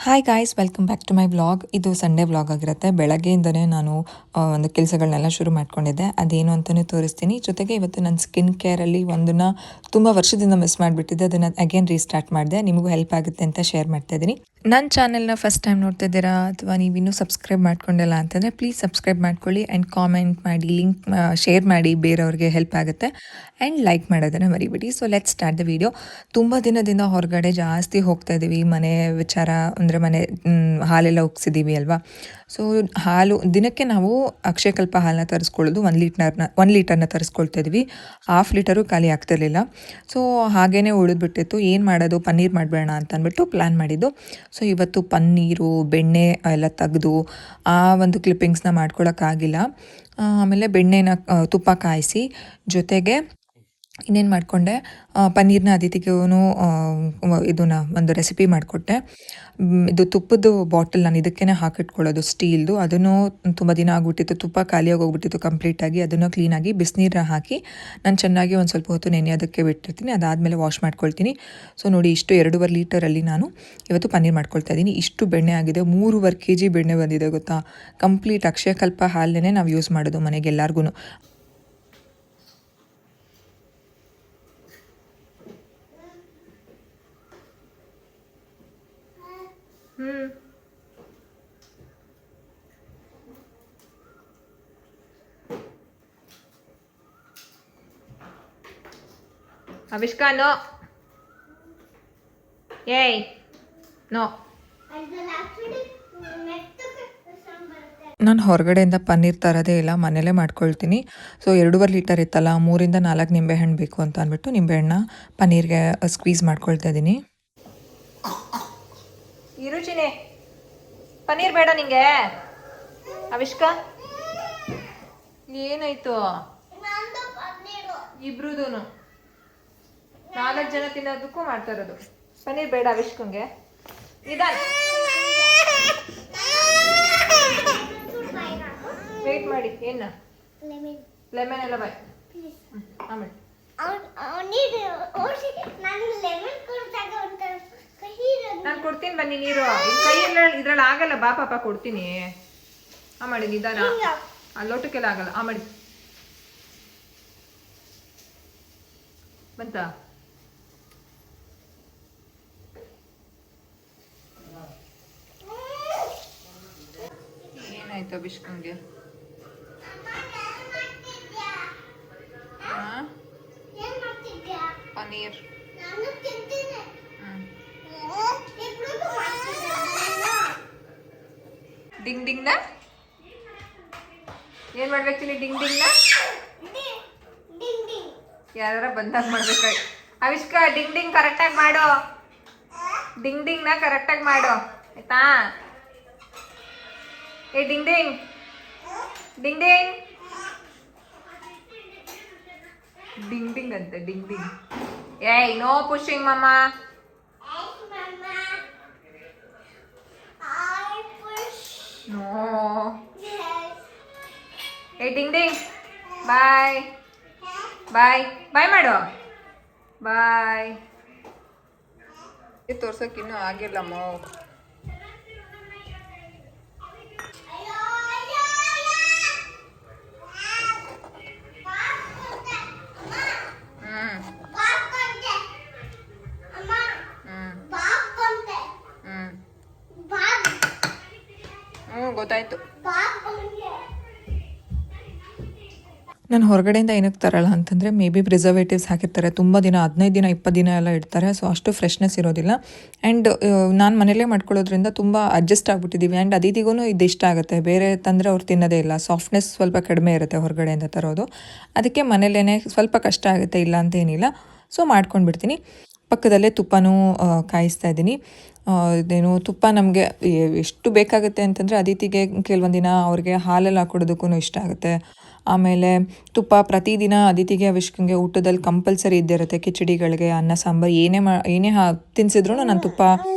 Hi guys, welcome back to my vlog. ಇದು Sunday vlog ಆಗಿರುತ್ತೆ. ಬೆಳಗ್ಗೆಯಿಂದನೇ ನಾನು ಒಂದು ಕೆಲಸಗಳನ್ನೆಲ್ಲ ಶುರು ಮಾಡ್ಕೊಂಡಿದ್ದೆ. ಅದೇನು ಅಂತಲೂ ತೋರಿಸ್ತೀನಿ. ಜೊತೆಗೆ ಇವತ್ತು ನನ್ನ ಸ್ಕಿನ್ ಕೇರಲ್ಲಿ ಒಂದನ್ನು ತುಂಬ ವರ್ಷದಿಂದ ಮಿಸ್ ಮಾಡಿಬಿಟ್ಟಿದ್ದೆ. ಅದನ್ನು ಅಗೇನ್ ರೀಸ್ಟಾರ್ಟ್ ಮಾಡಿದೆ. ನಿಮಗೂ ಹೆಲ್ಪ್ ಆಗುತ್ತೆ ಅಂತ ಶೇರ್ ಮಾಡ್ತಾ ಇದ್ದೀನಿ. ನನ್ನ ಚಾನೆಲ್ನ ಫಸ್ಟ್ ಟೈಮ್ ನೋಡ್ತಿದ್ದೀರಾ ಅಥವಾ ನೀವು ಇನ್ನೂ ಸಬ್ಸ್ಕ್ರೈಬ್ ಮಾಡ್ಕೊಂಡಿಲ್ಲ ಅಂತಂದರೆ ಪ್ಲೀಸ್ ಸಬ್ಸ್ಕ್ರೈಬ್ ಮಾಡ್ಕೊಳ್ಳಿ ಆ್ಯಂಡ್ ಕಾಮೆಂಟ್ ಮಾಡಿ, ಲಿಂಕ್ ಶೇರ್ ಮಾಡಿ, ಬೇರೆಯವ್ರಿಗೆ ಹೆಲ್ಪ್ ಆಗುತ್ತೆ. ಆ್ಯಂಡ್ ಲೈಕ್ ಮಾಡೋದನ್ನು ಮರಿಬೇಡಿ. So let's start the video. ತುಂಬ ದಿನದಿಂದ ಹೊರಗಡೆ ಜಾಸ್ತಿ ಹೋಗ್ತಾ ಇದ್ದೀವಿ. ಮನೆ ವಿಚಾರ ಅಂದರೆ ಮನೆ ಹಾಲೆಲ್ಲ ಉಗ್ಸಿದ್ದೀವಿ ಅಲ್ವಾ. ಸೊ ಹಾಲು ದಿನಕ್ಕೆ ನಾವು ಅಕ್ಷಯಕಲ್ಪ ಹಾಲನ್ನ ತರಿಸ್ಕೊಳ್ಳೋದು 1 ಲೀಟರ್ನ ತರಿಸ್ಕೊಳ್ತಾ ಇದ್ವಿ. 1/2 ಲೀಟರು ಖಾಲಿ ಆಗ್ತಿರ್ಲಿಲ್ಲ. ಸೊ ಹಾಗೇ ಉಳಿದ್ಬಿಟ್ಟಿತ್ತು. ಏನು ಮಾಡೋದು, ಪನ್ನೀರ್ ಮಾಡಬೇಡ ಅಂತ ಅಂದ್ಬಿಟ್ಟು ಪ್ಲ್ಯಾನ್ ಮಾಡಿದ್ದು. ಸೊ ಇವತ್ತು ಪನ್ನೀರು, ಬೆಣ್ಣೆ ಎಲ್ಲ ತೆಗೆದು ಆ ಒಂದು ಕ್ಲಿಪ್ಪಿಂಗ್ಸ್ನ ಮಾಡ್ಕೊಳಕ್ಕಾಗಿಲ್ಲ. ಆಮೇಲೆ ಬೆಣ್ಣೆನ ತುಪ್ಪ ಕಾಯಿಸಿ ಜೊತೆಗೆ ಇನ್ನೇನು ಮಾಡಿಕೊಂಡೆ, ಪನ್ನೀರ್ನ ಅದಿತಿಗೂ ಇದನ್ನ ಒಂದು ರೆಸಿಪಿ ಮಾಡಿಕೊಟ್ಟೆ. ಇದು ತುಪ್ಪದ ಬಾಟಲ್ ನಾನು ಇದಕ್ಕೇ ಹಾಕಿಟ್ಕೊಳ್ಳೋದು, ಸ್ಟೀಲ್ದು. ಅದನ್ನು ತುಂಬ ದಿನ ಆಗಿಬಿಟ್ಟಿತ್ತು, ತುಪ್ಪ ಖಾಲಿಯಾಗಿ ಹೋಗ್ಬಿಟ್ಟಿತ್ತು ಕಂಪ್ಲೀಟಾಗಿ. ಅದನ್ನು ಕ್ಲೀನಾಗಿ ಬಿಸಿನೀರ ಹಾಕಿ ನಾನು ಚೆನ್ನಾಗಿ ಒಂದು ಸ್ವಲ್ಪ ಹೊತ್ತು ನೆನೆಯೋದಕ್ಕೆ ಬಿಟ್ಟಿರ್ತೀನಿ. ಅದಾದಮೇಲೆ ವಾಶ್ ಮಾಡ್ಕೊಳ್ತೀನಿ. ಸೊ ನೋಡಿ, ಇಷ್ಟು 2.5 ಲೀಟರಲ್ಲಿ ನಾನು ಇವತ್ತು ಪನ್ನೀರ್ ಮಾಡ್ಕೊಳ್ತಾ ಇದ್ದೀನಿ. ಇಷ್ಟು ಬೆಣ್ಣೆ ಆಗಿದೆ, 3.5 kg ಬೆಣ್ಣೆ ಬಂದಿದೆ ಗೊತ್ತಾ. ಕಂಪ್ಲೀಟ್ ಅಕ್ಷಯಕಲ್ಪ ಹಾಲನ್ನೇ ನಾವು ಯೂಸ್ ಮಾಡೋದು ಮನೆಗೆ ಎಲ್ಲರಿಗೂ. ಅವಿಷ್ಕಾ, ನೋ. ಏಯ್, ನೋ. ನಾನು ಹೊರಗಡೆಯಿಂದ ಪನ್ನೀರ್ ತರೋದೇ ಇಲ್ಲ, ಮನೇಲೇ ಮಾಡ್ಕೊಳ್ತೀನಿ. ಸೊ 2.5 ಲೀಟರ್ ಇತ್ತಲ್ಲ, 3 ಇಂದ 4 ನಿಂಬೆಹಣ್ಣು ಬೇಕು ಅಂತ ಅಂದ್ಬಿಟ್ಟು ನಿಂಬೆಹಣ್ಣ ಪನ್ನೀರ್ಗೆ ಸ್ಕ್ವೀಸ್ ಮಾಡ್ಕೊಳ್ತಾ ಇದ್ದೀನಿ. ರುಚಿನೇ ಪನ್ನೀರ್ ಬೇಡ ನಿಂಗೆ? ಅವಿಷ್ಕಾ, ಏನಾಯ್ತು? ಇಬ್ರುದೂ 4 ಜನ ತಿನ್ನೋದಕ್ಕೂ ಮಾಡ್ತಾ ಇರೋದು. ಪನ್ನೀರ್ ಬೇಡ ಅವಿಷ್ಕಂಗೆ? ನಿಧಾನ, ವೇಟ್ ಮಾಡಿ. ಏನು ಲೆಮನ್ ಎಲ್ಲ ಬಾಯ್. ಆಮೇಲೆ ನಾನು ಕೊಡ್ತೀನಿ, ಬನ್ನಿ ನೀರು. ಕೈಯಲ್ಲಿ ಇದ್ರಲ್ಲಿ ಆಗಲ್ಲ, ಬಾ ಪಾಪ ಕೊಡ್ತೀನಿ. ಮಾಡಿ ನಿಧಾನ, ಆ ಲೋಟಕ್ಕೆಲ್ಲ ಆಗಲ್ಲ. ಮಾಡಿ ಬಂತ? ಏನಾಯ್ತು ಅಭಿಷ್ಕಂಗೆ? ಪನ್ನೀರ್ ಡಿಂಗ್ ಡಿಂಗ್ನ ಏನ್ ಮಾಡ್ಬೇಕು? ಡಿಂಗ್ ಡಿಂಗ್ನ ಯಾರ ಬಂದಾಗ ಮಾಡ್ಬೇಕು. ಅವಿಷ್ಕಾ, ಡಿಂಗ್ ಡಿಂಗ್ ಕರೆಕ್ಟಾಗಿ ಮಾಡು. ಡಿಂಗ್ ಡಿಂಗ್ನ ಕರೆಕ್ಟಾಗಿ ಮಾಡು, ಆಯ್ತಾ? ಏ ding ding, ding ding, ding ding ಅಂತೆ, ಡಿಂಗ್ ಡಿಂಗ್. ಏಯ್, ನೋ ಪುಷಿಂಗ್ ಮಮ್ಮ. ನೋ. ಏ ಡಿಂಗ್ ಡಿಂಗ್, ಬಾಯ್ ಬಾಯ್ ಬಾಯ್ ಮಾಡು. ಬಾಯ್. ತೋರ್ಸಕ್ಕೆ ಇನ್ನೂ ಆಗಿಲ್ಲಮ್ಮ. ಗೊತ್ತಾಯ್ತು. ನಾನು ಹೊರಗಡೆಯಿಂದ ಏನಕ್ಕೆ ತರಲ್ಲ ಅಂತಂದರೆ, ಮೇ ಬಿ ಪ್ರಿಸರ್ವೇಟಿವ್ಸ್ ಹಾಕಿರ್ತಾರೆ. ತುಂಬ ದಿನ, 15 ದಿನ 20 ದಿನ ಎಲ್ಲ ಇಡ್ತಾರೆ. ಸೊ ಅಷ್ಟು ಫ್ರೆಶ್ನೆಸ್ ಇರೋದಿಲ್ಲ. ಆ್ಯಂಡ್ ನಾನು ಮನೇಲೇ ಮಾಡ್ಕೊಳ್ಳೋದ್ರಿಂದ ತುಂಬ ಅಡ್ಜಸ್ಟ್ ಆಗಿಬಿಟ್ಟಿದ್ದೀವಿ. ಆ್ಯಂಡ್ ಅದಿತಿಗೂ ಇದು ಇಷ್ಟ ಆಗುತ್ತೆ. ಬೇರೆ ತಂದರೆ ಅವ್ರು ತಿನ್ನೋದೇ ಇಲ್ಲ. ಸಾಫ್ಟ್ನೆಸ್ ಸ್ವಲ್ಪ ಕಡಿಮೆ ಇರುತ್ತೆ ಹೊರಗಡೆಯಿಂದ ತರೋದು. ಅದಕ್ಕೆ ಮನೇಲೇ ಸ್ವಲ್ಪ ಕಷ್ಟ ಆಗುತ್ತೆ, ಇಲ್ಲ ಅಂತ ಏನಿಲ್ಲ. ಸೊ ಮಾಡ್ಕೊಂಡ್ಬಿಡ್ತೀನಿ. ಪಕ್ಕದಲ್ಲೇ ತುಪ್ಪನೂ ಕಾಯಿಸ್ತಾ ಇದ್ದೀನಿ. ಇದೇನು ತುಪ್ಪ ನಮಗೆ ಎಷ್ಟು ಬೇಕಾಗುತ್ತೆ ಅಂತಂದರೆ, ಅದಿತಿಗೆ ಕೆಲವೊಂದು ದಿನ ಅವ್ರಿಗೆ ಹಾಲಲ್ಲಿ ಹಾಕೊಡೋದಕ್ಕೂ ಇಷ್ಟ ಆಗುತ್ತೆ. ಆಮೇಲೆ ತುಪ್ಪ ಪ್ರತಿದಿನ ಅದಿತಿಗೆ, ಅವಿಷ್ಕಂಗೆ ಊಟದಲ್ಲಿ ಕಂಪಲ್ಸರಿ ಇದ್ದಿರುತ್ತೆ. ಕಿಚಡಿಗಳಿಗೆ, ಅನ್ನ ಸಾಂಬಾರು ಏನೇ ತಿನ್ನಿಸಿದ್ರು ನಾನು ತುಪ್ಪ,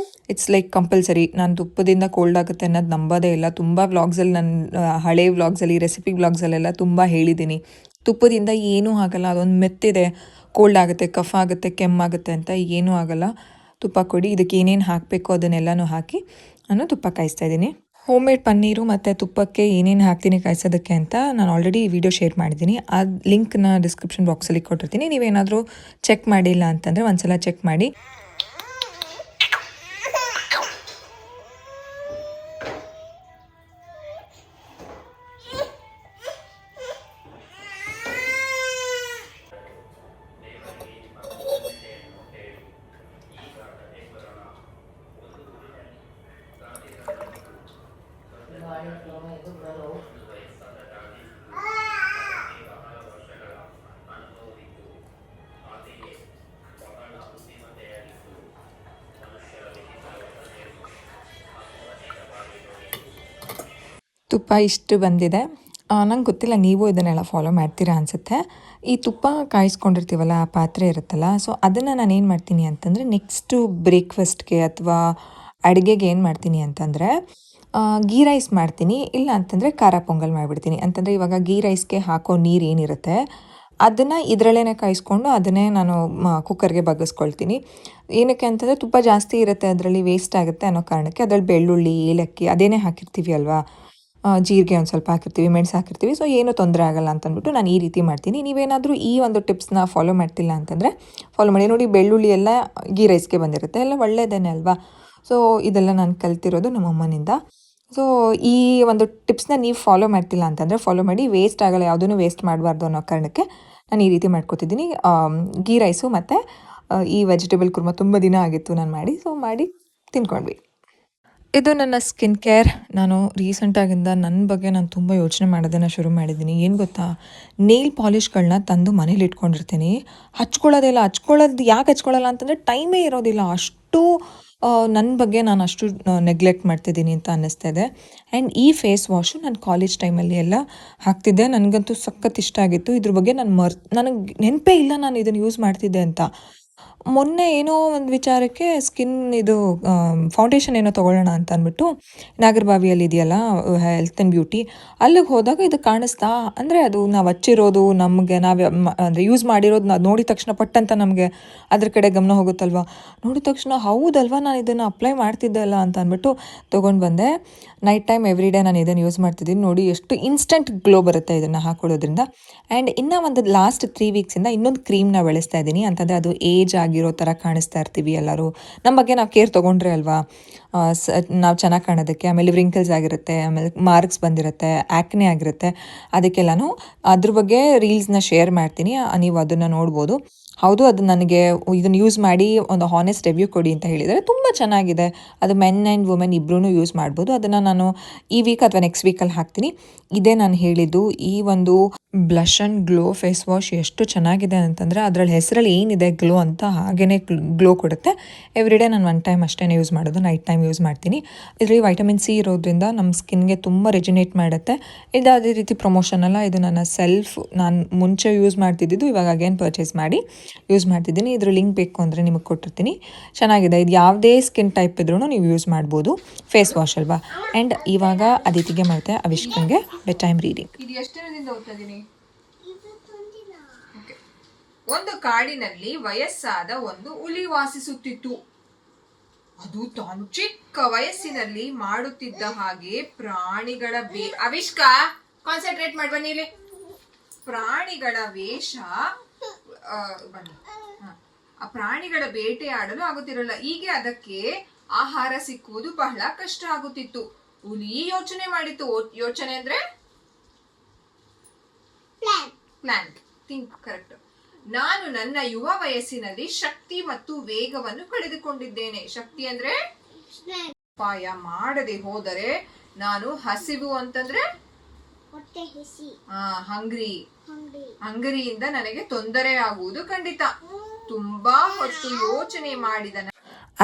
ಇಟ್ಸ್ ಲೈಕ್ ಕಂಪಲ್ಸರಿ. ನಾನು ತುಪ್ಪದಿಂದ ಕೋಲ್ಡ್ ಆಗುತ್ತೆ ಅನ್ನೋದು ನಂಬೋದೇ ಇಲ್ಲ. ತುಂಬ ವ್ಲಾಗ್ಸಲ್ಲಿ, ನನ್ನ ಹಳೆ ವ್ಲಾಗ್ಸಲ್ಲಿ, ರೆಸಿಪಿ ವ್ಲಾಗ್ಸಲ್ಲೆಲ್ಲ ತುಂಬ ಹೇಳಿದ್ದೀನಿ. ತುಪ್ಪದಿಂದ ಏನೂ ಆಗಲ್ಲ, ಅದೊಂದು ಮೆತ್ತಿದೆ. ಕೋಲ್ಡ್ ಆಗುತ್ತೆ, ಕಫ ಆಗುತ್ತೆ, ಕೆಮ್ಮಾಗುತ್ತೆ ಅಂತ ಏನೂ ಆಗಲ್ಲ. ತುಪ್ಪ ಕೊಡಿ. ಇದಕ್ಕೆ ಏನೇನು ಹಾಕಬೇಕು ಅದನ್ನೆಲ್ಲನೂ ಹಾಕಿ ನಾನು ತುಪ್ಪ ಕಾಯಿಸ್ತಾ ಇದ್ದೀನಿ. ಹೋಮ್ ಮೇಡ್ ಪನ್ನೀರು ಮತ್ತು ತುಪ್ಪಕ್ಕೆ ಏನೇನು ಹಾಕ್ತೀನಿ ಕಾಯಿಸೋದಕ್ಕೆ ಅಂತ ನಾನು ಆಲ್ರೆಡಿ ವಿಡಿಯೋ ಶೇರ್ ಮಾಡಿದ್ದೀನಿ. ಆ ಲಿಂಕ್ನ ಡಿಸ್ಕ್ರಿಪ್ಷನ್ ಬಾಕ್ಸಲ್ಲಿ ಕೊಟ್ಟಿರ್ತೀನಿ. ನೀವೇನಾದರೂ ಚೆಕ್ ಮಾಡಿಲ್ಲ ಅಂತಂದರೆ ಒಂದ್ಸಲ ಚೆಕ್ ಮಾಡಿ. ತುಪ್ಪ ಇಷ್ಟು ಬಂದಿದೆ. ನಂಗೆ ಗೊತ್ತಿಲ್ಲ ನೀವು ಇದನ್ನೆಲ್ಲ ಫಾಲೋ ಮಾಡ್ತೀರಾ ಅನಿಸುತ್ತೆ. ಈ ತುಪ್ಪ ಕಾಯಿಸ್ಕೊಂಡಿರ್ತೀವಲ್ಲ ಆ ಪಾತ್ರೆ ಇರುತ್ತಲ್ಲ, ಸೊ ಅದನ್ನು ನಾನು ಏನು ಮಾಡ್ತೀನಿ ಅಂತಂದರೆ ನೆಕ್ಸ್ಟು ಬ್ರೇಕ್ಫಾಸ್ಟ್ಗೆ ಅಥವಾ ಅಡುಗೆಗೆ ಏನು ಮಾಡ್ತೀನಿ ಅಂತಂದರೆ ಗೀ ರೈಸ್ ಮಾಡ್ತೀನಿ. ಇಲ್ಲ ಅಂತಂದರೆ ಖಾರ ಪೊಂಗಲ್ ಮಾಡಿಬಿಡ್ತೀನಿ. ಅಂತಂದರೆ ಇವಾಗ ಗೀ ರೈಸ್ಗೆ ಹಾಕೋ ನೀರು ಏನಿರುತ್ತೆ ಅದನ್ನು ಇದರಲ್ಲೇ ಕಾಯಿಸ್ಕೊಂಡು ಅದನ್ನೇ ನಾನು ಕುಕ್ಕರ್ಗೆ ಬಗ್ಗಿಸ್ಕೊಳ್ತೀನಿ. ಏನಕ್ಕೆ ಅಂತಂದರೆ ತುಪ್ಪ ಜಾಸ್ತಿ ಇರುತ್ತೆ ಅದರಲ್ಲಿ, ವೇಸ್ಟ್ ಆಗುತ್ತೆ ಅನ್ನೋ ಕಾರಣಕ್ಕೆ ಅದರಲ್ಲಿ ಬೆಳ್ಳುಳ್ಳಿ, ಏಲಕ್ಕಿ ಅದೇನೇ ಹಾಕಿರ್ತೀವಿ ಅಲ್ವಾ, ಜೀರಿಗೆ ಒಂದು ಸ್ವಲ್ಪ ಹಾಕಿರ್ತೀವಿ, ಮೆಣಸು ಹಾಕಿರ್ತೀವಿ. ಸೊ ಏನೂ ತೊಂದರೆ ಆಗಲ್ಲ ಅಂತಂದ್ಬಿಟ್ಟು ನಾನು ಈ ರೀತಿ ಮಾಡ್ತೀನಿ. ನೀವೇನಾದರೂ ಈ ಒಂದು ಟಿಪ್ಸ್ನ ಫಾಲೋ ಮಾಡ್ತಿಲ್ಲ ಅಂತಂದರೆ ಫಾಲೋ ಮಾಡಿ ನೋಡಿ. ಬೆಳ್ಳುಳ್ಳಿ ಎಲ್ಲ ಗೀ ರೈಸ್ಗೆ ಬಂದಿರುತ್ತೆ, ಎಲ್ಲ ಒಳ್ಳೆಯದೇನೆ ಅಲ್ವಾ. ಸೊ ಇದೆಲ್ಲ ನಾನು ಕಲ್ತಿರೋದು ನಮ್ಮ ಅಮ್ಮನಿಂದ. ಸೊ ಈ ಒಂದು ಟಿಪ್ಸ್ನ ನೀವು ಫಾಲೋ ಮಾಡ್ತಿಲ್ಲ ಅಂತಂದರೆ ಫಾಲೋ ಮಾಡಿ. ವೇಸ್ಟ್ ಆಗಲ್ಲ, ಯಾವುದೂ ವೇಸ್ಟ್ ಮಾಡಬಾರ್ದು ಅನ್ನೋ ಕಾರಣಕ್ಕೆ ನಾನು ಈ ರೀತಿ ಮಾಡ್ಕೊತಿದ್ದೀನಿ. ಗೀ ರೈಸು ಮತ್ತು ಈ ವೆಜಿಟೇಬಲ್ ಕುರ್ಮ ತುಂಬ ದಿನ ಆಗಿತ್ತು ನಾನು ಮಾಡಿ, ಸೊ ಮಾಡಿ ತಿನ್ಕೊಂಡ್ವಿ. ಇದು ನನ್ನ ಸ್ಕಿನ್ ಕೇರ್. ನಾನು ರೀಸೆಂಟಾಗಿಂದ ನನ್ನ ಬಗ್ಗೆ ನಾನು ತುಂಬ ಯೋಚನೆ ಮಾಡೋದನ್ನು ಶುರು ಮಾಡಿದ್ದೀನಿ. ಏನು ಗೊತ್ತಾ, ನೇಲ್ ಪಾಲಿಷ್ಗಳನ್ನ ತಂದು ಮನೇಲಿ ಇಟ್ಕೊಂಡಿರ್ತೀನಿ, ಹಚ್ಕೊಳ್ಳೋದು ಯಾಕೆ ಹಚ್ಕೊಳ್ಳಲ್ಲ ಅಂತಂದರೆ ಟೈಮೇ ಇರೋದಿಲ್ಲ. ಅಷ್ಟು ನನ್ನ ಬಗ್ಗೆ ನಾನು ಅಷ್ಟು ನೆಗ್ಲೆಕ್ಟ್ ಮಾಡ್ತಿದ್ದೀನಿ ಅಂತ ಅನ್ನಿಸ್ತಾ ಇದೆ. ಆ್ಯಂಡ್ ಈ ಫೇಸ್ ವಾಶು ನಾನು ಕಾಲೇಜ್ ಟೈಮಲ್ಲಿ ಎಲ್ಲ ಹಾಕ್ತಿದ್ದೆ. ನನಗಂತೂ ಸಖತ್ ಇಷ್ಟ ಆಗಿತ್ತು. ಇದ್ರ ಬಗ್ಗೆ ನನಗೆ ನೆನಪೇ ಇಲ್ಲ ನಾನು ಇದನ್ನು ಯೂಸ್ ಮಾಡ್ತಿದ್ದೆ ಅಂತ. ಮೊನ್ನೆ ಏನೋ ಒಂದು ವಿಚಾರಕ್ಕೆ ಸ್ಕಿನ್ ಇದು ಫೌಂಡೇಶನ್ ಏನೋ ತೊಗೊಳ್ಳೋಣ ಅಂತ ಅಂದ್ಬಿಟ್ಟು ನಾಗರಬಾವಿಯಲ್ಲಿ ಇದೆಯಲ್ಲ ಹೆಲ್ತ್ ಆ್ಯಂಡ್ ಬ್ಯೂಟಿ, ಅಲ್ಲಿಗೆ ಹೋದಾಗ ಇದು ಕಾಣಿಸ್ತಾ. ಅಂದರೆ ಅದು ನಾವು ಹಚ್ಚಿರೋದು ನಮಗೆ ಅಂದರೆ ಯೂಸ್ ಮಾಡಿರೋದು ನಾವು ನೋಡಿದ ತಕ್ಷಣ ಪಟ್ಟಂತ ನಮಗೆ ಅದ್ರ ಕಡೆ ಗಮನ ಹೋಗುತ್ತಲ್ವ. ನೋಡಿದ ತಕ್ಷಣ ಹೌದಲ್ವಾ ನಾನು ಇದನ್ನು ಅಪ್ಲೈ ಮಾಡ್ತಿದ್ದೆ ಅಲ್ಲ ಅಂತ ಅಂದ್ಬಿಟ್ಟು ತೊಗೊಂಡು ಬಂದೆ. ನೈಟ್ ಟೈಮ್ ಎವ್ರಿ ಡೇ ನಾನು ಇದನ್ನು ಯೂಸ್ ಮಾಡ್ತಿದ್ದೀನಿ. ನೋಡಿ ಎಷ್ಟು ಇನ್ಸ್ಟೆಂಟ್ ಗ್ಲೋ ಬರುತ್ತೆ ಇದನ್ನು ಹಾಕೊಳ್ಳೋದ್ರಿಂದ. ಆ್ಯಂಡ್ ಇನ್ನೂ ಒಂದು ಲಾಸ್ಟ್ 3 ವೀಕ್ಸಿಂದ ಇನ್ನೊಂದು ಕ್ರೀಮ್ನ ಬಳಸ್ತಾ ಇದ್ದೀನಿ. ಅಂತಂದರೆ ಅದು ಏಜ್ ಆಗಿರೋ ಥರ ಕಾಣಿಸ್ತಾ ಇರ್ತೀವಿ ಎಲ್ಲರೂ. ನಮ್ಮ ಬಗ್ಗೆ ನಾವು ಕೇರ್ ತೊಗೊಂಡ್ರೆ ಅಲ್ವಾ ನಾವು ಚೆನ್ನಾಗಿ ಕಾಣೋದಕ್ಕೆ. ಆಮೇಲೆ ವ್ರಿಂಕಲ್ಸ್ ಆಗಿರುತ್ತೆ, ಆಮೇಲೆ ಮಾರ್ಕ್ಸ್ ಬಂದಿರುತ್ತೆ, ಆ್ಯಕ್ನೆ ಆಗಿರುತ್ತೆ. ಅದಕ್ಕೆಲ್ಲನೂ ಅದ್ರ ಬಗ್ಗೆ ರೀಲ್ಸ್ನ ಶೇರ್ ಮಾಡ್ತೀನಿ, ನೀವು ಅದನ್ನು ನೋಡ್ಬೋದು. ಹೌದು, ಅದು ನನಗೆ ಇದನ್ನು ಯೂಸ್ ಮಾಡಿ ಒಂದು ಹಾನೆಸ್ಟ್ ರಿವ್ಯೂ ಕೊಡಿ ಅಂತ ಹೇಳಿದರೆ ತುಂಬ ಚೆನ್ನಾಗಿದೆ. ಅದು ಮೆನ್ ಆ್ಯಂಡ್ ವುಮೆನ್ ಇಬ್ಬರೂ ಯೂಸ್ ಮಾಡ್ಬೋದು. ಅದನ್ನು ನಾನು ಈ ವೀಕ್ ಅಥವಾ ನೆಕ್ಸ್ಟ್ ವೀಕಲ್ಲಿ ಹಾಕ್ತೀನಿ. ಇದೇ ನಾನು ಹೇಳಿದ್ದು ಈ ಒಂದು blush and glow face wash ಎಷ್ಟು ಚೆನ್ನಾಗಿದೆ ಅಂತಂದರೆ ಅದರಲ್ಲಿ ಹೆಸರಲ್ಲಿ ಏನಿದೆ ಗ್ಲೋ ಅಂತ ಹಾಗೇ ಗ್ಲೋ ಕೊಡುತ್ತೆ. ಎವ್ರಿಡೇ ನಾನು 1 ಟೈಮ್ ಅಷ್ಟೇ ಯೂಸ್ ಮಾಡೋದು, ನೈಟ್ ಟೈಮ್ ಯೂಸ್ ಮಾಡ್ತೀನಿ. ಇದರಲ್ಲಿ ವೈಟಮಿನ್ ಸಿ ಇರೋದ್ರಿಂದ ನಮ್ಮ ಸ್ಕಿನ್ಗೆ ತುಂಬ ರೆಜಿನೇಟ್ ಮಾಡುತ್ತೆ. ಇದು ಅದೇ ರೀತಿ ಪ್ರಮೋಷನ್ ಅಲ್ಲ, ಇದು ನನ್ನ ನಾನು ಮುಂಚೆ ಯೂಸ್ ಮಾಡ್ತಿದ್ದು ಇವಾಗ ಅಗೇನ್ ಪರ್ಚೇಸ್ ಮಾಡಿ ಯೂಸ್ ಮಾಡ್ತಿದ್ದೀನಿ. ಇದ್ರ ಲಿಂಕ್ ಬೇಕು ಅಂದರೆ ನಿಮಗೆ ಕೊಟ್ಟಿರ್ತೀನಿ. ಚೆನ್ನಾಗಿದೆ. ಇದು ಯಾವುದೇ ಸ್ಕಿನ್ ಟೈಪ್ ಇದ್ರೂ ನೀವು ಯೂಸ್ ಮಾಡ್ಬೋದು. ಫೇಸ್ ವಾಶ್ ಅಲ್ವಾ. ಆ್ಯಂಡ್ ಇವಾಗ ಅದಿತಿಗೆ ಮತ್ತೆ ಅವಿಷ್ಕನ್ಗೆ ಬೆಡ್ ಟೈಮ್ ರೀಡಿಂಗ್. ಇದು ಎಷ್ಟು ದಿನದಿಂದ ಓದ್ತಾ ಇದ್ದೀನಿ. ಒಂದು ಕಾಡಿನಲ್ಲಿ ವಯಸ್ಸಾದ ಒಂದು ಹುಲಿ ವಾಸಿಸುತ್ತಿತ್ತು. ಅದು ತಾನು ಚಿಕ್ಕ ವಯಸ್ಸಿನಲ್ಲಿ ಮಾಡುತ್ತಿದ್ದ ಹಾಗೆ ಪ್ರಾಣಿಗಳ ಅವಿಷ್ಕ ಕಾನ್ಸಂಟ್ರೇಟ್ ಮಾಡಿ ಬನ್ನಿ ಇಲ್ಲಿ. ಪ್ರಾಣಿಗಳ ವೇಷ ಬನ್ನಿ. ಆ ಪ್ರಾಣಿಗಳ ಬೇಟೆಯಾಡಲು ಆಗುತ್ತಿರಲ್ಲ. ಹೀಗೆ ಅದಕ್ಕೆ ಆಹಾರ ಸಿಕ್ಕುವುದು ಬಹಳ ಕಷ್ಟ ಆಗುತ್ತಿತ್ತು. ಹುಲಿ ಯೋಚನೆ ಮಾಡಿತ್ತು. ಯೋಚನೆ ಅಂದ್ರೆ ಪ್ಲಾನ್. Think correct. ನಾನು ನನ್ನ ಯುವ ವಯಸ್ಸಿನಲ್ಲಿ ಶಕ್ತಿ ಮತ್ತು ವೇಗವನ್ನು ಕಳೆದುಕೊಂಡಿದ್ದೇನೆ. ಶಕ್ತಿ ಅಂದ್ರೆ ಉಪಾಯ ಮಾಡದೆ ಹೋದರೆ ನಾನು ಹಸಿವು ಅಂತಂದ್ರೆ ಹಂಗರಿಯಿಂದ ನನಗೆ ತೊಂದರೆ ಆಗುವುದು ಖಂಡಿತ. ತುಂಬಾ ಹೊತ್ತು ಯೋಚನೆ ಮಾಡಿದ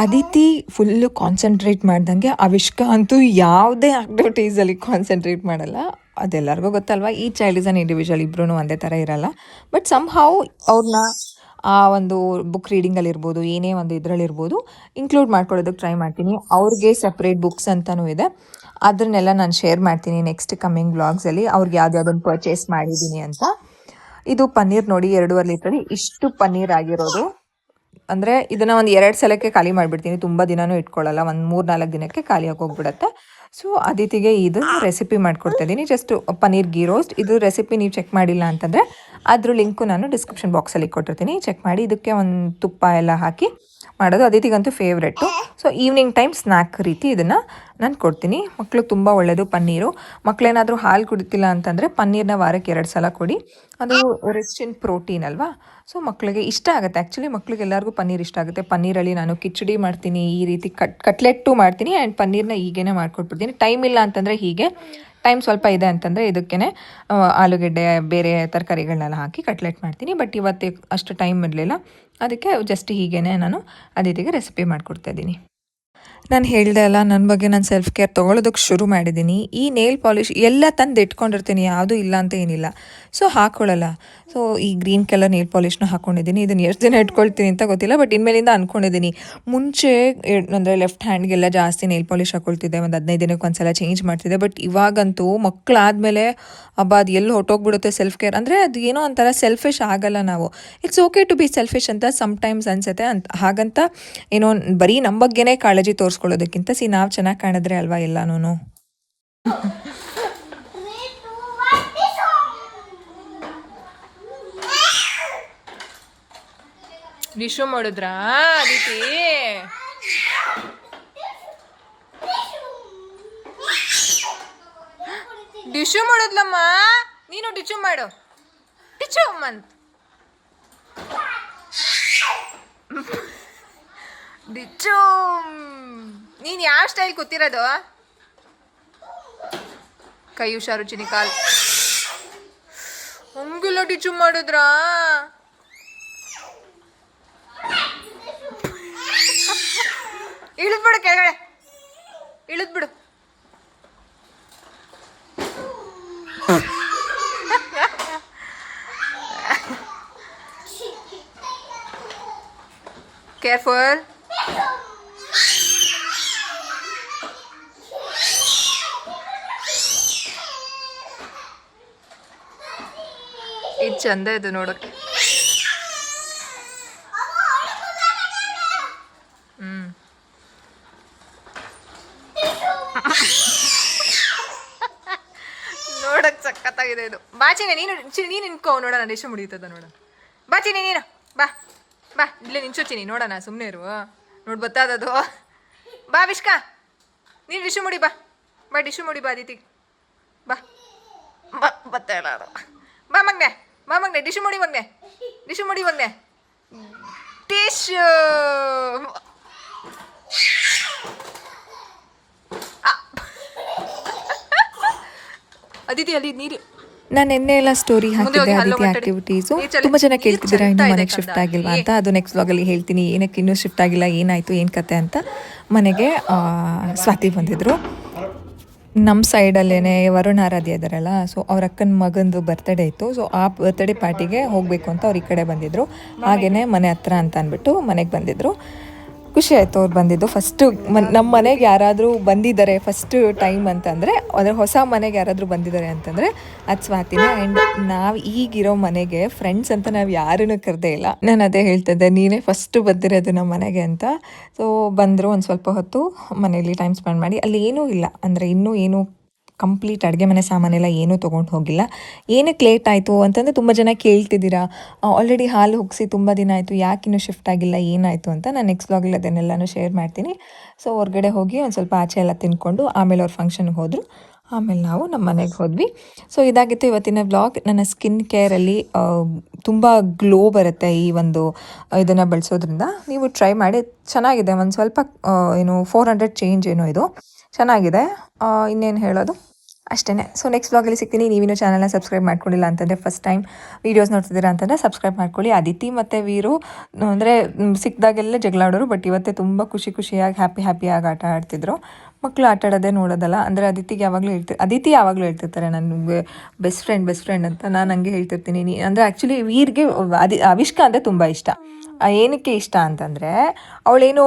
ಅದಿತಿ ಫುಲ್ಲು ಕಾನ್ಸಂಟ್ರೇಟ್ ಮಾಡ್ದಂಗೆ. ಅವಿಷ್ಕ ಅಂತೂ ಯಾವುದೇ ಆಕ್ಟಿವಿಟೀಸಲ್ಲಿ ಕಾನ್ಸಂಟ್ರೇಟ್ ಮಾಡಲ್ಲ. ಅದೆಲ್ಲರಿಗೂ ಗೊತ್ತಲ್ವ, ಈ ಚೈಲ್ಡ್ ಇಸ್ ಅನ್ ಇಂಡಿವಿಜುವಲ್, ಇಬ್ಬರೂ ಒಂದೇ ಥರ ಇರಲ್ಲ. ಬಟ್ ಸಮ್ ಹೌ ಅವ್ರನ್ನ ಆ ಒಂದು ಬುಕ್ ರೀಡಿಂಗಲ್ಲಿರ್ಬೋದು, ಏನೇ ಒಂದು ಇದರಲ್ಲಿರ್ಬೋದು ಇನ್ಕ್ಲೂಡ್ ಮಾಡ್ಕೊಳ್ಳೋದಕ್ಕೆ ಟ್ರೈ ಮಾಡ್ತೀನಿ. ಅವ್ರಿಗೆ ಸಪ್ರೇಟ್ ಬುಕ್ಸ್ ಅಂತಲೂ ಇದೆ, ಅದನ್ನೆಲ್ಲ ನಾನು ಶೇರ್ ಮಾಡ್ತೀನಿ ನೆಕ್ಸ್ಟ್ ಕಮ್ಮಿಂಗ್ ವ್ಲಾಗ್ಸಲ್ಲಿ ಅವ್ರಿಗೆ ಯಾವ್ದಾವುದನ್ನು ಪರ್ಚೇಸ್ ಮಾಡಿದ್ದೀನಿ ಅಂತ. ಇದು ಪನ್ನೀರ್ ನೋಡಿ, 2.5 ಲೀಟ್ರಲ್ಲಿ ಇಷ್ಟು ಪನ್ನೀರ್ ಆಗಿರೋದು. ಅಂದರೆ ಇದನ್ನು ಒಂದು 2 ಸಲಕ್ಕೆ ಖಾಲಿ ಮಾಡಿಬಿಡ್ತೀನಿ, ತುಂಬ ದಿನವೂ ಇಟ್ಕೊಳ್ಳಲ್ಲ, ಒಂದು 3-4 ದಿನಕ್ಕೆ ಖಾಲಿಯಾಗಿ ಹೋಗ್ಬಿಡುತ್ತೆ. ಸೊ ಅದಿತಿಗೆ ಇದು ರೆಸಿಪಿ ಮಾಡಿಕೊಡ್ತಾ ಇದ್ದೀನಿ, ಜಸ್ಟ್ ಪನ್ನೀರ್ ಗೀ ರೋಸ್ಟ್. ಇದು ರೆಸಿಪಿ ನೀವು ಚೆಕ್ ಮಾಡಿಲ್ಲ ಅಂತಂದರೆ ಅದ್ರ ಲಿಂಕು ನಾನು ಡಿಸ್ಕ್ರಿಪ್ಷನ್ ಬಾಕ್ಸಲ್ಲಿ ಕೊಟ್ಟಿರ್ತೀನಿ, ಚೆಕ್ ಮಾಡಿ. ಇದಕ್ಕೆ ಒಂದು ತುಪ್ಪ ಎಲ್ಲ ಹಾಕಿ ಮಾಡೋದು ಅದಿತಿಗಂತೂ favourite. So evening time snack ರೀತಿ ಇದನ್ನು ನಾನು ಕೊಡ್ತೀನಿ. ಮಕ್ಳಿಗೆ ತುಂಬ ಒಳ್ಳೆಯದು ಪನ್ನೀರು. ಮಕ್ಕಳೇನಾದರೂ ಹಾಲು ಕುಡಿತಿಲ್ಲ ಅಂತಂದರೆ ಪನ್ನೀರನ್ನ ವಾರಕ್ಕೆ 2 ಸಲ ಕೊಡಿ, ಅದು ರಿಚ್ ಇನ್ ಪ್ರೋಟೀನ್ ಅಲ್ವಾ. ಸೊ ಮಕ್ಕಳಿಗೆ ಇಷ್ಟ ಆಗುತ್ತೆ. ಆ್ಯಕ್ಚುಲಿ ಮಕ್ಳಿಗೆ ಎಲ್ಲರಿಗೂ ಪನ್ನೀರ್ ಇಷ್ಟ ಆಗುತ್ತೆ. ಪನ್ನೀರಲ್ಲಿ ನಾನು ಕಿಚಡಿ ಮಾಡ್ತೀನಿ, ಈ ರೀತಿ ಕಟ್ಲೆಟ್ಟು ಮಾಡ್ತೀನಿ, ಆ್ಯಂಡ್ ಪನ್ನೀರ್ನ ಹೀಗೇ ಮಾಡ್ಕೊಟ್ಬಿಡ್ತೀನಿ. ಟೈಮ್ ಇಲ್ಲ ಅಂತಂದರೆ ಹೀಗೆ, ಟೈಮ್ ಸ್ವಲ್ಪ ಇದೆ ಅಂತಂದರೆ ಇದಕ್ಕೇ ಆಲೂಗೆಡ್ಡೆ ಬೇರೆ ತರಕಾರಿಗಳನ್ನೆಲ್ಲ ಹಾಕಿ ಕಟ್ಲೆಟ್ ಮಾಡ್ತೀನಿ. ಬಟ್ ಇವತ್ತು ಅಷ್ಟು ಟೈಮ್ ಇರಲಿಲ್ಲ, ಅದಕ್ಕೆ ಜಸ್ಟ್ ಹೀಗೇ ನಾನು ಅದಿತಿಗೆ ರೆಸಿಪಿ ಮಾಡಿಕೊಡ್ತಾಯಿದ್ದೀನಿ. ನಾನು ಹೇಳಿದೆ ಅಲ್ಲ, ನನ್ನ ಬಗ್ಗೆ ನಾನು ಸೆಲ್ಫ್ ಕೇರ್ ತೊಗೊಳೋದಕ್ಕೆ ಶುರು ಮಾಡಿದ್ದೀನಿ. ಈ ನೇಲ್ ಪಾಲಿಷ್ ಎಲ್ಲ ತಂದು ಇಟ್ಕೊಂಡಿರ್ತೀನಿ, ಯಾವುದೂ ಇಲ್ಲ ಅಂತ ಏನಿಲ್ಲ, ಸೊ ಹಾಕ್ಕೊಳ್ಳಲ್ಲ. ಸೊ ಈ ಗ್ರೀನ್ ಕಲರ್ ನೇಲ್ ಪಾಲಿಷ್ನ ಹಾಕ್ಕೊಂಡಿದ್ದೀನಿ. ಇದನ್ನು ಎಷ್ಟು ದಿನ ಇಟ್ಕೊಳ್ತೀನಿ ಅಂತ ಗೊತ್ತಿಲ್ಲ, ಬಟ್ ಇನ್ಮೇಲಿಂದ ಅಂದ್ಕೊಂಡಿದ್ದೀನಿ. ಮುಂಚೆ ಅಂದರೆ ಲೆಫ್ಟ್ ಹ್ಯಾಂಡ್ಗೆಲ್ಲ ಜಾಸ್ತಿ ನೇಲ್ ಪಾಲಿಷ್ ಹಾಕ್ಕೊಳ್ತಿದ್ದೆ, ಒಂದು 15 ದಿನಕ್ಕೆ ಒಂದು ಸಲ ಚೇಂಜ್ ಮಾಡ್ತಿದ್ದೆ. ಬಟ್ ಇವಾಗಂತೂ ಮಕ್ಕಳಾದಮೇಲೆ ಹಬ್ಬ ಅದು ಎಲ್ಲಿ ಹೊಟ್ಟೋಗ್ಬಿಡುತ್ತೆ ಸೆಲ್ಫ್ ಕೇರ್. ಅಂದರೆ ಅದು ಏನೋ ಒಂಥರ ಸೆಲ್ಫಿಶ್ ಆಗಲ್ಲ ನಾವು. It's okay to be selfish ಅಂತ ಸಮ್ಟೈಮ್ಸ್ ಅನಿಸುತ್ತೆ. ಹಾಗಂತ ಏನೋ ಬರೀ ನಮ್ಮ ಬಗ್ಗೆನೇ ಕಾಳಜಿ ತೋರಿಸ್ಕೊಳ್ಳೋದಕ್ಕಿಂತ ನಾವು ಚೆನ್ನಾಗಿ ಕಾಣಿದ್ರೆ ಅಲ್ವಾ ಎಲ್ಲನೂ. ಡಿಶು ಮಾಡಿದ್ರಾ ಅದಿತಿ? ಡಿಶು ಮಾಡೋದ್ಲಮ್ಮ, ನೀನು ಡಿಶು ಮಾಡು. Dish month dish. ನೀನು ಯಾವ ಸ್ಟೈಲ್ ಕೂತಿರೋದು? ಕೈ ಹುಷಾರು ಚಿನಿ, ಕಾಲ್ ಹಂಗಿಲ್ಲ. ಡಿಶು ಮಾಡಿದ್ರಾ? ಇಳಿದ್ಬಿಡು ಕೆಳಗಡೆ, ಇಳಿದ್ಬಿಡು. ಕೇರ್ಫುಲ್. ಇದು ಚಂದ ಇದು ನೋಡೋಕ್ಕೆ. ನೋಡಕ್ ಸಖತ್ತಾಗಿದೆ ಇದು. ಬಾಚಿನೇ ನೀನು ನಿಂತ್ಕೋ ನೋಡೋಣ, ಡಿಶು ಮುಡಿಯುತ್ತದ ನೋಡೋಣ. ಬಾಚಿನೇ ನೀನು ಬಾ ಬಾ, ಇಲ್ಲೇ ನಿಂಚೋಚಿನಿ ನೋಡೋಣ, ಸುಮ್ಮನೆ ಇರು. ನೋಡಿ ಬತ್ತಾದದು. ಬಾ ವಿಷ್ಕಾ, ನೀನು ಡಿಶು ಮುಡಿ, ಬಾ ಬಾ ಡಿಶು ಮುಡಿ, ಬಾ ಅದಿತಿ ಬಾ ಬಾ. ಬತ್ತಾ ಇಲ್ಲ ಅದು. ಬಾ ಮಗ್ನೆ, ಬಾ ಮಗ್ನೆ, ಡಿಶು ಮುಡಿ ಮಗ್ನೆ, ಡಿಶು ಮುಡಿ ಮಗ್ನೆ. ಟಿಶು ಅದಿತಿ ಅಲ್ಲಿ ನೀರು. ನಾನು ನಿನ್ನೆ ಎಲ್ಲ ಸ್ಟೋರಿ ಹಾಕಿದ್ದೆ ಅದಿತಿ ಆಕ್ಟಿವಿಟೀಸು. ತುಂಬ ಜನ ಕೇಳ್ತಿದ್ದೀರಾ ಇನ್ನೂ ಮನೆಗೆ ಶಿಫ್ಟ್ ಆಗಿಲ್ವಾ ಅಂತ. ಅದು ನೆಕ್ಸ್ಟ್ ವ್ಲಾಗಲ್ಲಿ ಹೇಳ್ತೀನಿ, ಏನಕ್ಕೆ ಇನ್ನೂ ಶಿಫ್ಟ್ ಆಗಿಲ್ಲ, ಏನಾಯಿತು, ಏನು ಕತೆ ಅಂತ. ಮನೆಗೆ ಸ್ವಾತಿ ಬಂದಿದ್ದರು. ನಮ್ಮ ಸೈಡಲ್ಲೇ ವರುಣ್ ಆರಾಧ್ಯ ಇದ್ದಾರಲ್ಲ, ಸೊ ಅವ್ರ ಅಕ್ಕನ ಮಗಂದು ಬರ್ತ್ಡೇ ಇತ್ತು. ಸೊ ಆ ಬರ್ತ್ಡೇ ಪಾರ್ಟಿಗೆ ಹೋಗಬೇಕು ಅಂತ ಅವ್ರು ಈ ಕಡೆ ಬಂದಿದ್ದರು. ಹಾಗೆಯೇ ಮನೆ ಹತ್ರ ಅಂತ ಅಂದ್ಬಿಟ್ಟು ಮನೆಗೆ ಬಂದಿದ್ದರು. ಖುಷಿ ಆಯಿತು ಅವ್ರು ಬಂದಿದ್ದು. ಫಸ್ಟು ನಮ್ಮ ಮನೆಗೆ ಯಾರಾದರೂ ಬಂದಿದ್ದಾರೆ ಫಸ್ಟ್ ಟೈಮ್ ಅಂತಂದರೆ, ಅಂದರೆ ಹೊಸ ಮನೆಗೆ ಯಾರಾದರೂ ಬಂದಿದ್ದಾರೆ ಅಂತಂದರೆ ಅದು ಸ್ವಾತಿನೇ. ಆ್ಯಂಡ್ ನಾವು ಈಗಿರೋ ಮನೆಗೆ ಫ್ರೆಂಡ್ಸ್ ಅಂತ ನಾವು ಯಾರನ್ನೂ ಕರೆದೇ ಇಲ್ಲ. ನಾನು ಅದೇ ಹೇಳ್ತಿದ್ದೆ, ನೀನೇ ಫಸ್ಟು ಬಂದಿರೋದು ನಮ್ಮ ಮನೆಗೆ ಅಂತ. ಸೊ ಬಂದರು, ಒಂದು ಸ್ವಲ್ಪ ಹೊತ್ತು ಮನೇಲಿ ಟೈಮ್ ಸ್ಪೆಂಡ್ ಮಾಡಿ. ಅಲ್ಲಿ ಏನೂ ಇಲ್ಲ, ಅಂದರೆ ಇನ್ನೂ ಏನೂ ಕಂಪ್ಲೀಟ್ ಅಡುಗೆ ಮನೆ ಸಾಮಾನೆಲ್ಲ ಏನೂ ತೊಗೊಂಡು ಹೋಗಿಲ್ಲ. ಏನಕ್ಕೆ ಲೇಟ್ ಆಯಿತು ಅಂತಂದರೆ ತುಂಬ ಜನ ಕೇಳ್ತಿದ್ದೀರಾ, ಆಲ್ರೆಡಿ ಹಾಲು ಹೋಗಿಸಿ ತುಂಬ ದಿನ ಆಯಿತು, ಯಾಕೆ ಇನ್ನೂ ಶಿಫ್ಟ್ ಆಗಿಲ್ಲ, ಏನಾಯಿತು ಅಂತ. ನಾನು ನೆಕ್ಸ್ಟ್ ವ್ಲಾಗಲ್ಲಿ ಅದನ್ನೆಲ್ಲನೂ ಶೇರ್ ಮಾಡ್ತೀನಿ. ಸೊ ಹೊರಗಡೆ ಹೋಗಿ ಒಂದು ಸ್ವಲ್ಪ ಆಚೆ ಎಲ್ಲ ತಿಂದ್ಕೊಂಡು ಆಮೇಲೆ ಅವ್ರ ಫಂಕ್ಷನ್ಗೆ ಹೋದರು. ಆಮೇಲೆ ನಾವು ನಮ್ಮ ಮನೆಗೆ ಹೋದ್ವಿ. ಸೊ ಇದಾಗಿತ್ತು ಇವತ್ತಿನ ವ್ಲಾಗ್. ನನ್ನ ಸ್ಕಿನ್ ಕೇರಲ್ಲಿ ತುಂಬ ಗ್ಲೋ ಬರುತ್ತೆ ಈ ಒಂದು ಇದನ್ನು ಬಳಸೋದ್ರಿಂದ. ನೀವು ಟ್ರೈ ಮಾಡಿ, ಚೆನ್ನಾಗಿದೆ. ಒಂದು ಸ್ವಲ್ಪ 400 ಚೇಂಜ್ ಏನೋ ಇದು ಚೆನ್ನಾಗಿದೆ. ಇನ್ನೇನು ಹೇಳೋದು, ಅಷ್ಟೇ. ಸೊ ನೆಕ್ಸ್ಟ್ ವ್ಲಾಗಲ್ಲಿ ಸಿಗ್ತೀನಿ. ನೀವಿನ್ನೂ ಚಾನಲ್ನ ಸಬ್ಸ್ಕ್ರೈಬ್ ಮಾಡ್ಕೊಂಡಿಲ್ಲ ಅಂತಂದರೆ, ಫಸ್ಟ್ ಟೈಮ್ ವೀಡಿಯೋಸ್ ನೋಡ್ತಿದ್ದೀರಾ ಅಂತಂದರೆ ಸಬ್ಸ್ಕ್ರೈಬ್ ಮಾಡ್ಕೊಳ್ಳಿ. ಅದಿತಿ ಮತ್ತು ವೀರು ಅಂದರೆ ಸಿಕ್ಕಿದಾಗೆಲ್ಲ ಜಗಳಾಡೋರು, ಬಟ್ ಇವತ್ತೇ ತುಂಬ ಖುಷಿಯಾಗಿ ಹ್ಯಾಪಿಯಾಗಿ ಆಟ ಆಡ್ತಿದ್ರು. ಮಕ್ಕಳು ಆಟ ಆಡೋದೇ ನೋಡೋದಲ್ಲ. ಅಂದರೆ ಅದಿತಿ ಯಾವಾಗಲೂ ಹೇಳ್ತಿರ್ತಾರೆ ನನಗೆ ಬೆಸ್ಟ್ ಫ್ರೆಂಡ್ ಅಂತ. ನಾನು ಹಂಗೆ ಹೇಳ್ತಿರ್ತೀನಿ. ಅಂದರೆ ಆ್ಯಕ್ಚುಲಿ ವೀರ್ಗೆ ಅವಿಷ್ಕ ಅಂದರೆ ತುಂಬ ಇಷ್ಟ. ಏನಕ್ಕೆ ಇಷ್ಟ ಅಂತಂದರೆ ಅವಳೇನು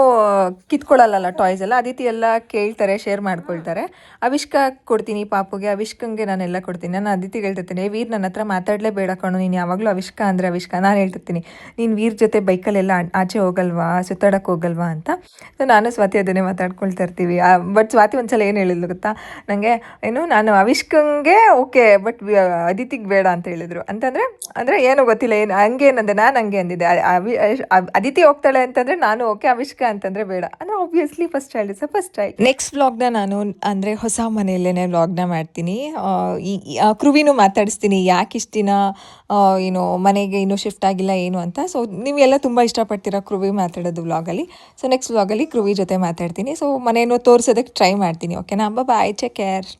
ಕಿತ್ಕೊಳ್ಳಲ್ಲ ಟಾಯ್ಸ್ ಎಲ್ಲ. ಅದಿತಿ ಎಲ್ಲ ಕೇಳ್ತಾರೆ, ಶೇರ್ ಮಾಡ್ಕೊಳ್ತಾರೆ. ಅವಿಷ್ಕ ಕೊಡ್ತೀನಿ ಪಾಪುಗೆ, ಅವಿಷ್ಕಂಗೆ ನಾನೆಲ್ಲ ಕೊಡ್ತೀನಿ. ನಾನು ಅದಿತಿಗೆ ಹೇಳ್ತಿರ್ತೀನಿ, ವೀರ್ ನನ್ನ ಹತ್ರ ಮಾತಾಡಲೇಬೇಡ ಕಣು, ನೀನು ಯಾವಾಗಲೂ ಅವಿಷ್ಕ ಅಂದರೆ ಅವಿಷ್ಕ. ನಾನು ಹೇಳ್ತಿರ್ತೀನಿ, ನೀನು ವೀರ್ ಜೊತೆ ಬೈಕಲ್ಲೆಲ್ಲ ಆಚೆ ಹೋಗಲ್ವಾ, ಸುತ್ತಾಡೋಕ್ಕೆ ಹೋಗಲ್ವಾ ಅಂತ. ಸೊ ನಾನು ಸ್ವಾತಿ ಅದನ್ನೇ ಮಾತಾಡ್ಕೊಳ್ತಾ ಇರ್ತೀವಿ. ಬಟ್ ಸ್ವಾತಿ ಒಂದ್ಸಲ ಏನು ಹೇಳಿದ್ಲು ಗೊತ್ತಾ ನನಗೆ, ನಾನು ಅವಿಷ್ಕಂಗೆ ಓಕೆ, ಬಟ್ ಅದಿತಿಗೆ ಬೇಡ ಅಂತ ಹೇಳಿದರು. ಅಂದರೆ ಏನೋ ಗೊತ್ತಿಲ್ಲ, ಹಂಗೇನಂದೆ, ನಾನು ಹಂಗೆ ಅಂದಿದ್ದೆ. ಅದಿತಿ ಹೋಗ್ತಾಳೆ ಅಂತಂದರೆ ನಾನು ಓಕೆ, ಅವಿಷ್ಕ ಅಂತಂದರೆ ಬೇಡ. ಅಂದರೆ obviously first child is first child. Next ವ್ಲಾಗ್ನ ನಾನು ಅಂದರೆ ಹೊಸ ಮನೆಯಲ್ಲೇ ವ್ಲಾಗ್ನ ಮಾಡ್ತೀನಿ. ಕೃವಿನೂ ಮಾತಾಡಿಸ್ತೀನಿ, ಯಾಕೆ ಇಷ್ಟು ದಿನ ಮನೆಗೆ ಇನ್ನೂ ಶಿಫ್ಟ್ ಆಗಿಲ್ಲ ಏನು ಅಂತ. ಸೊ ನೀವೆಲ್ಲ ತುಂಬ ಇಷ್ಟಪಡ್ತೀರಾ ಕೃವಿ ಮಾತಾಡೋದು ವ್ಲಾಗಲ್ಲಿ. ಸೊ ನೆಕ್ಸ್ಟ್ ವ್ಲಾಗಲ್ಲಿ ಕೃವಿ ಜೊತೆ ಮಾತಾಡ್ತೀನಿ. ಸೊ ಮನೆಯನ್ನು ತೋರಿಸೋದಕ್ಕೆ ಟ್ರೈ ಮಾಡ್ತೀನಿ. ಓಕೆನಾ? ಬಾಯ್, ಟೇಕ್ ಕೇರ್.